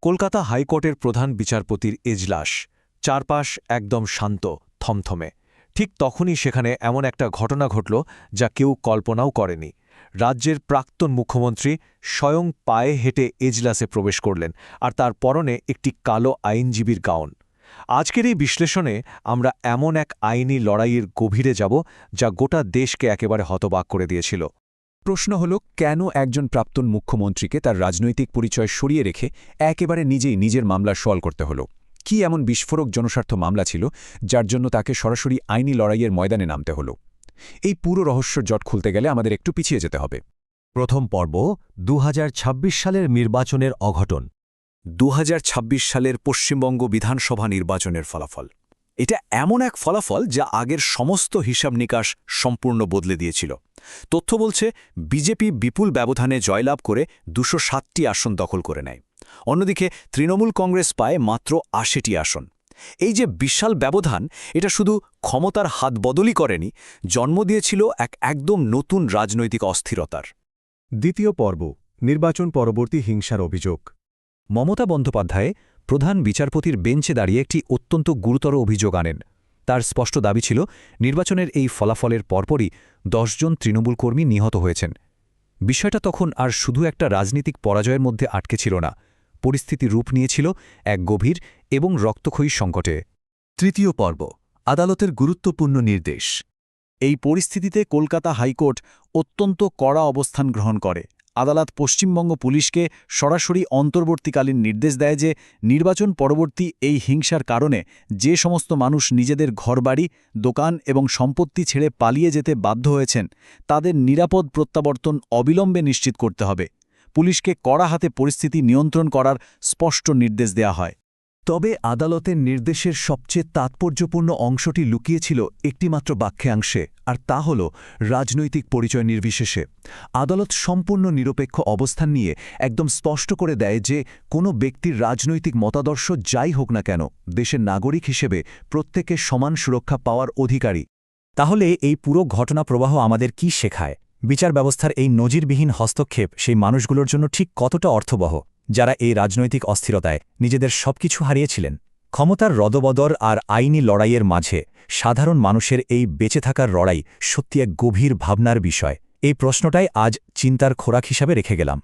কলকাতা হাইকোর্টের প্রধান বিচারপতির এজলাস, চারপাশ একদম শান্ত, থমথমে। ঠিক তখনই সেখানে এমন একটা ঘটনা ঘটল যা কেউ কল্পনাও করেনি। রাজ্যের প্রাক্তন মুখ্যমন্ত্রী স্বয়ং পায়ে হেঁটে এজলাসে প্রবেশ করলেন, আর তার পরনে একটি কালো আইনজীবীর গাউন। আজকের এই বিশ্লেষণে আমরা এমন এক আইনি লড়াইয়ের গভীরে যাব যা গোটা দেশকে একেবারে হতবাক করে দিয়েছিল। প্রশ্ন হল, কেন একজন প্রাক্তন মুখ্যমন্ত্রীকে তার রাজনৈতিক পরিচয় সরিয়ে রেখে একেবারে নিজেই নিজের মামলা সলভ করতে হল? কি এমন বিস্ফোরক জনস্বার্থ মামলা ছিল যার জন্য তাকে সরাসরি আইনি লড়াইয়ের ময়দানে নামতে হল? এই পুরো রহস্য জট খুলতে গেলে আমাদের একটু পিছিয়ে যেতে হবে। প্রথম পর্ব ২০২৬ সালের নির্বাচনের অঘটন। ২০২৬ সালের পশ্চিমবঙ্গ বিধানসভা নির্বাচনের ফলাফল। এটা এমন এক ফলাফল যা আগের সমস্ত হিসাব নিকাশ সম্পূর্ণ বদলে দিয়েছিল। তথ্য বলছে বিজেপি বিপুল ব্যবধানে জয়লাভ করে ২০৭টি আসন দখল করে নেয়। অন্যদিকে তৃণমূল কংগ্রেস পায় মাত্র ৮০টি আসন। এই যে বিশাল ব্যবধান, এটা শুধু ক্ষমতার হাত বদলই করেনি, জন্ম দিয়েছিল একদম নতুন রাজনৈতিক অস্থিরতার। দ্বিতীয় পর্ব, নির্বাচন পরবর্তী হিংসার অভিযোগ। মমতা বন্দ্যোপাধ্যায় প্রধান বিচারপতির বেঞ্চে দাঁড়িয়ে একটি অত্যন্ত গুরুতর অভিযোগ আনেন। তার স্পষ্ট দাবি ছিল, নির্বাচনের এই ফলাফলের পরপরই ১০ জন তৃণমূল কর্মী নিহত হয়েছেন। বিষয়টা তখন আর শুধু একটা রাজনীতিক পরাজয়ের মধ্যে আটকে ছিল না, পরিস্থিতি রূপ নিয়েছিল এক গভীর এবং রক্তক্ষয়ী সংকটে। তৃতীয় পর্ব, আদালতের গুরুত্বপূর্ণ নির্দেশ। এই পরিস্থিতিতে কলকাতা হাইকোর্ট অত্যন্ত কড়া অবস্থান গ্রহণ করে। আদালত পশ্চিমবঙ্গ পুলিশকে সরাসরি অন্তর্বর্তীকালীন নির্দেশ দেয় যে নির্বাচন পরবর্তী এই হিংসার কারণে যে সমস্ত মানুষ নিজেদের ঘরবাড়ি, দোকান এবং সম্পত্তি ছেড়ে পালিয়ে যেতে বাধ্য হয়েছেন, তাদের নিরাপদ প্রত্যাবর্তন অবিলম্বে নিশ্চিত করতে হবে। পুলিশকে কড়া হাতে পরিস্থিতি নিয়ন্ত্রণ করার স্পষ্ট নির্দেশ দেয়া হয়। তবে আদালতের নির্দেশের সবচেয়ে তাৎপর্যপূর্ণ অংশটি লুকিয়েছিল একটিমাত্র বাক্যাংশে, আর তা হল রাজনৈতিক পরিচয় নির্বিশেষে। আদালত সম্পূর্ণ নিরপেক্ষ অবস্থান নিয়ে একদম স্পষ্ট করে দেয় যে কোনো ব্যক্তির রাজনৈতিক মতাদর্শ যাই হোক না কেন, দেশের নাগরিক হিসেবে প্রত্যেকে সমান সুরক্ষা পাওয়ার অধিকারী। তাহলে এই পুরো ঘটনা প্রবাহ আমাদের কি শেখায়? বিচার ব্যবস্থার এই নজিরবিহীন হস্তক্ষেপ সেই মানুষগুলোর জন্য ঠিক কতটা অর্থবহ, যারা এই রাজনৈতিক অস্থিরতায় নিজেদের সবকিছু হারিয়েছিলেন? ক্ষমতার রদবদর আর আইনি লড়াইয়ের মাঝে সাধারণ মানুষের এই বেঁচে থাকার লড়াই সত্যি এক গভীর ভাবনার বিষয়। এই প্রশ্নটাই আজ চিন্তার খোরাক হিসাবে রেখে গেলাম।